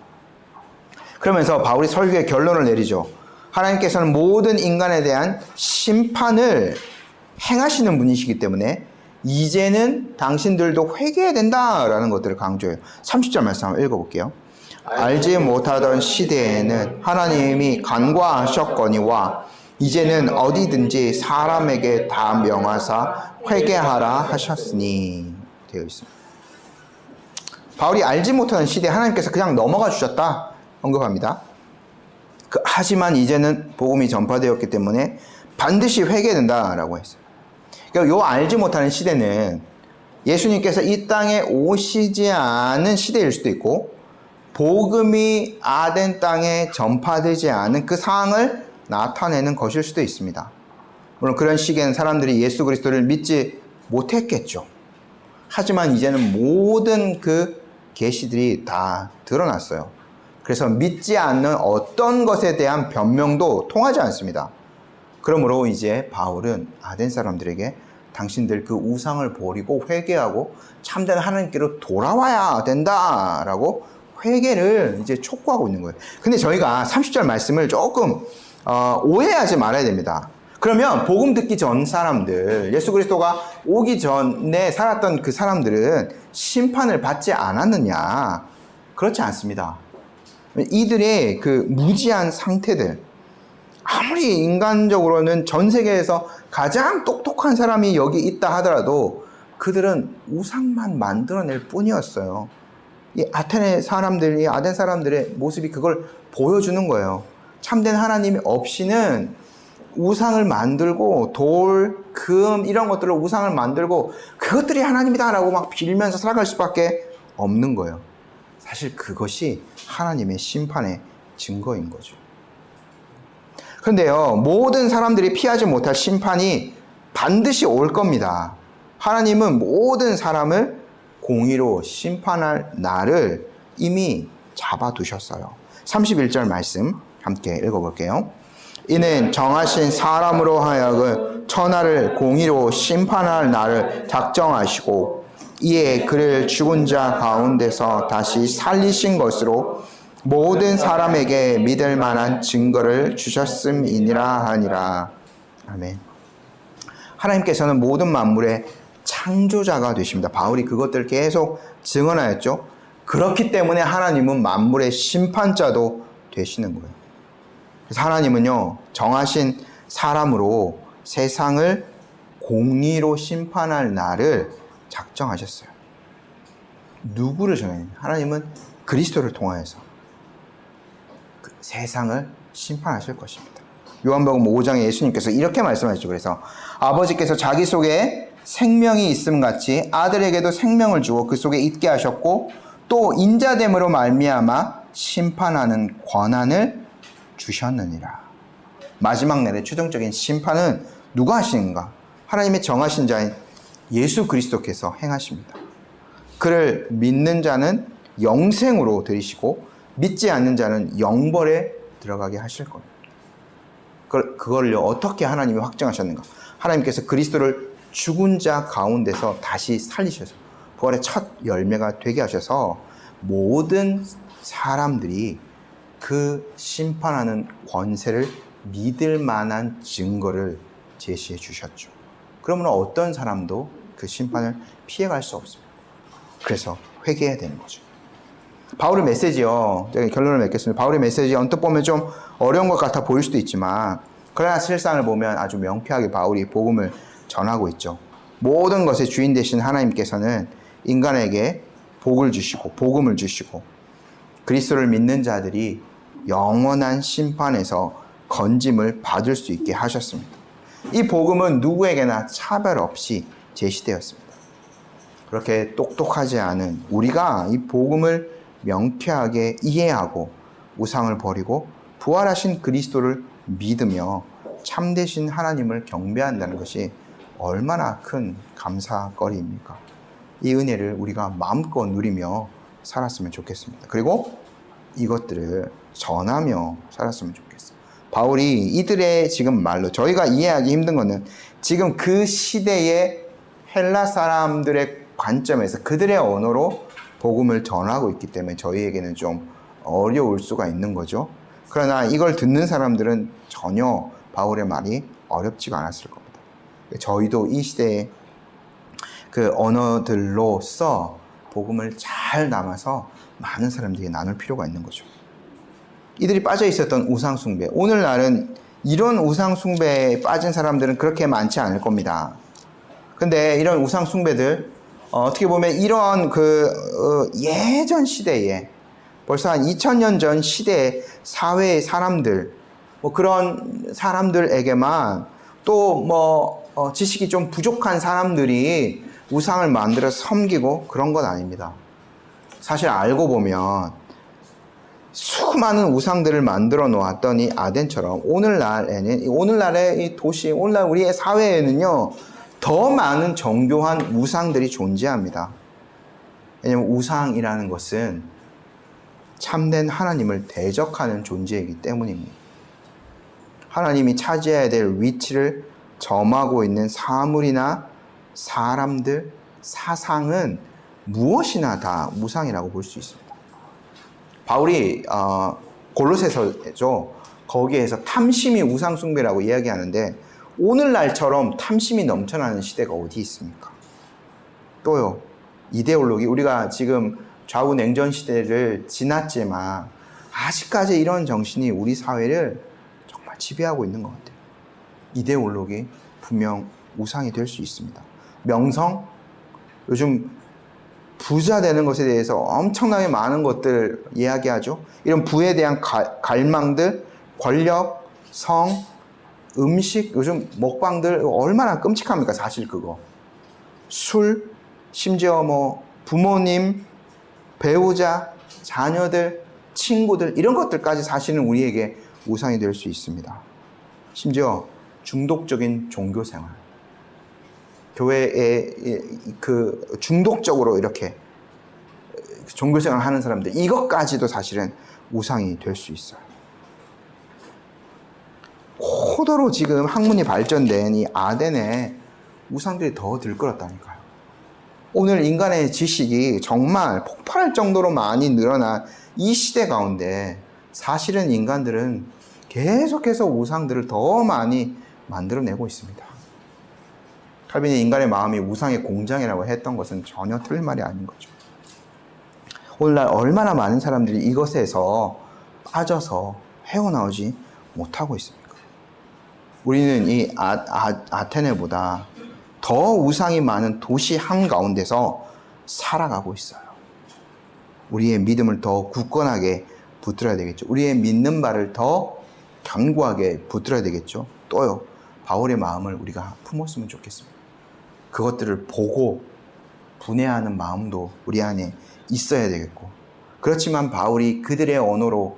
그러면서 바울이 설교의 결론을 내리죠. 하나님께서는 모든 인간에 대한 심판을 행하시는 분이시기 때문에 이제는 당신들도 회개해야 된다라는 것들을 강조해요. 30절 말씀 한번 읽어볼게요. 알지 못하던 시대에는 하나님이 간과하셨거니와 이제는 어디든지 사람에게 다 명하사 회개하라 하셨으니 되어 있습니다. 바울이 알지 못하는 시대에 하나님께서 그냥 넘어가 주셨다 언급합니다. 하지만 이제는 복음이 전파되었기 때문에 반드시 회개된다라고 했어요. 그러니까 요 알지 못하는 시대는 예수님께서 이 땅에 오시지 않은 시대일 수도 있고, 복음이 아덴 땅에 전파되지 않은 그 상황을 나타내는 것일 수도 있습니다. 물론 그런 시기에는 사람들이 예수 그리스도를 믿지 못했겠죠. 하지만 이제는 모든 그 계시들이 다 드러났어요. 그래서 믿지 않는 어떤 것에 대한 변명도 통하지 않습니다. 그러므로 이제 바울은 아덴 사람들에게 당신들 그 우상을 버리고 회개하고 참된 하나님께로 돌아와야 된다라고 회개를 이제 촉구하고 있는 거예요. 근데 저희가 30절 말씀을 조금 오해하지 말아야 됩니다. 그러면 복음 듣기 전 사람들, 예수 그리스도가 오기 전에 살았던 그 사람들은 심판을 받지 않았느냐? 그렇지 않습니다. 이들의 그 무지한 상태들, 아무리 인간적으로는 전 세계에서 가장 똑똑한 사람이 여기 있다 하더라도 그들은 우상만 만들어낼 뿐이었어요. 이 아덴 사람들의 모습이 그걸 보여주는 거예요. 참된 하나님이 없이는 우상을 만들고 돌, 금 이런 것들로 우상을 만들고 그것들이 하나님이다라고 막 빌면서 살아갈 수밖에 없는 거예요. 사실 그것이 하나님의 심판의 증거인 거죠. 그런데요, 모든 사람들이 피하지 못할 심판이 반드시 올 겁니다. 하나님은 모든 사람을 공의로 심판할 날을 이미 잡아두셨어요. 31절 말씀 함께 읽어볼게요. 이는 정하신 사람으로 하여금 천하를 공의로 심판할 날을 작정하시고 이에 그를 죽은 자 가운데서 다시 살리신 것으로 모든 사람에게 믿을 만한 증거를 주셨음이니라 하니라. 아멘. 하나님께서는 모든 만물의 창조자가 되십니다. 바울이 그것들을 계속 증언하였죠. 그렇기 때문에 하나님은 만물의 심판자도 되시는 거예요. 그래서 하나님은요, 정하신 사람으로 세상을 공의로 심판할 날을 작정하셨어요. 누구를 정해요? 하나님은 그리스도를 통하여서 그 세상을 심판하실 것입니다. 요한복음 5장에 예수님께서 이렇게 말씀하셨죠. 그래서 아버지께서 자기 속에 생명이 있음 같이 아들에게도 생명을 주고 그 속에 있게 하셨고 또 인자됨으로 말미암아 심판하는 권한을 주셨느니라. 마지막 날의 최종적인 심판은 누가 하시는가? 하나님의 정하신 자인 예수 그리스도께서 행하십니다. 그를 믿는 자는 영생으로 들이시고 믿지 않는 자는 영벌에 들어가게 하실 거예요. 그걸요 어떻게 하나님이 확정하셨는가? 하나님께서 그리스도를 죽은 자 가운데서 다시 살리셔서 부활의 첫 열매가 되게 하셔서 모든 사람들이 그 심판하는 권세를 믿을 만한 증거를 제시해 주셨죠. 그러면 어떤 사람도 그 심판을 피해갈 수 없습니다. 그래서 회개해야 되는 거죠. 바울의 메시지요. 제가 결론을 맺겠습니다. 바울의 메시지 언뜻 보면 좀 어려운 것 같아 보일 수도 있지만 그러나 실상을 보면 아주 명쾌하게 바울이 복음을 전하고 있죠. 모든 것의 주인 되신 하나님께서는 인간에게 복을 주시고 복음을 주시고 그리스도를 믿는 자들이 영원한 심판에서 건짐을 받을 수 있게 하셨습니다. 이 복음은 누구에게나 차별 없이 제시되었습니다. 그렇게 똑똑하지 않은 우리가 이 복음을 명쾌하게 이해하고 우상을 버리고 부활하신 그리스도를 믿으며 참되신 하나님을 경배한다는 것이 얼마나 큰 감사거리입니까? 이 은혜를 우리가 마음껏 누리며 살았으면 좋겠습니다. 그리고 이것들을 전하며 살았으면 좋겠어요. 바울이 이들의 지금 말로 저희가 이해하기 힘든 것은 지금 그 시대의 헬라 사람들의 관점에서 그들의 언어로 복음을 전하고 있기 때문에 저희에게는 좀 어려울 수가 있는 거죠. 그러나 이걸 듣는 사람들은 전혀 바울의 말이 어렵지가 않았을 겁니다. 저희도 이 시대의 그 언어들로서 복음을 잘 담아서 많은 사람들에게 나눌 필요가 있는 거죠. 이들이 빠져 있었던 우상 숭배. 오늘날은 이런 우상 숭배에 빠진 사람들은 그렇게 많지 않을 겁니다. 근데 이런 우상 숭배들 어떻게 보면 이런 예전 시대에 벌써 한 2000년 전 시대의 사회의 사람들 그런 사람들에게만 또 지식이 좀 부족한 사람들이 우상을 만들어 섬기고 그런 건 아닙니다. 사실 알고 보면 수많은 우상들을 만들어 놓았던 이 아덴처럼 오늘날의 이 도시, 오늘날 우리의 사회에는요 더 많은 정교한 우상들이 존재합니다. 왜냐하면 우상이라는 것은 참된 하나님을 대적하는 존재이기 때문입니다. 하나님이 차지해야 될 위치를 점하고 있는 사물이나 사람들, 사상은 무엇이나 다 우상이라고 볼 수 있습니다. 바울이 골로새서죠. 거기에서 탐심이 우상 숭배라고 이야기하는데 오늘날처럼 탐심이 넘쳐나는 시대가 어디 있습니까? 또요. 이데올로기, 우리가 지금 좌우 냉전 시대를 지났지만 아직까지 이런 정신이 우리 사회를 정말 정말 지배하고 있는 것 같아요. 이데올로기 분명 우상이 될 수 있습니다. 명성, 요즘 부자 되는 것에 대해서 엄청나게 많은 것들 이야기하죠. 이런 부에 대한 갈망들, 권력, 성, 음식, 요즘 먹방들 얼마나 끔찍합니까? 사실 그거. 술, 심지어 뭐 부모님, 배우자, 자녀들, 친구들 이런 것들까지 사실은 우리에게 우상이 될 수 있습니다. 심지어 중독적인 종교 생활. 교회에 그 중독적으로 이렇게 종교 생활을 하는 사람들, 이것까지도 사실은 우상이 될 수 있어요. 고도로 지금 학문이 발전된 이 아덴에 우상들이 더 들끓었다니까요. 오늘 인간의 지식이 정말 폭발할 정도로 많이 늘어난 이 시대 가운데 사실은 인간들은 계속해서 우상들을 더 많이 만들어내고 있습니다. 칼빈이 인간의 마음이 우상의 공장이라고 했던 것은 전혀 틀린 말이 아닌 거죠. 오늘날 얼마나 많은 사람들이 이것에서 빠져서 헤어나오지 못하고 있습니까? 우리는 이 아테네보다 더 우상이 많은 도시 한가운데서 살아가고 있어요. 우리의 믿음을 더 굳건하게 붙들어야 되겠죠. 우리의 믿는 바를 더 견고하게 붙들어야 되겠죠. 또요, 바울의 마음을 우리가 품었으면 좋겠습니다. 그것들을 보고 분해하는 마음도 우리 안에 있어야 되겠고, 그렇지만 바울이 그들의 언어로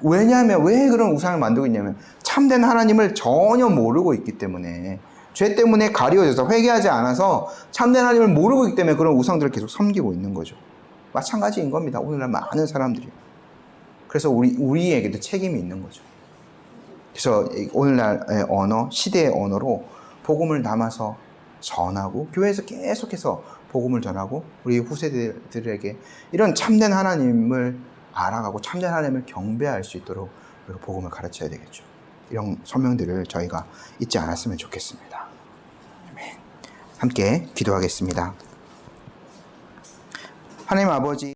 왜냐하면 왜 그런 우상을 만들고 있냐면 참된 하나님을 전혀 모르고 있기 때문에, 죄 때문에 가리워져서 회개하지 않아서 참된 하나님을 모르고 있기 때문에 그런 우상들을 계속 섬기고 있는 거죠. 마찬가지인 겁니다. 오늘날 많은 사람들이. 그래서 우리에게도 책임이 있는 거죠. 그래서 오늘날의 언어, 시대의 언어로 복음을 담아서 전하고, 교회에서 계속해서 복음을 전하고, 우리 후세들에게 이런 참된 하나님을 알아가고 참된 하나님을 경배할 수 있도록 우리가 복음을 가르쳐야 되겠죠. 이런 소명들을 저희가 잊지 않았으면 좋겠습니다. 아멘. 함께 기도하겠습니다. 하나님 아버지,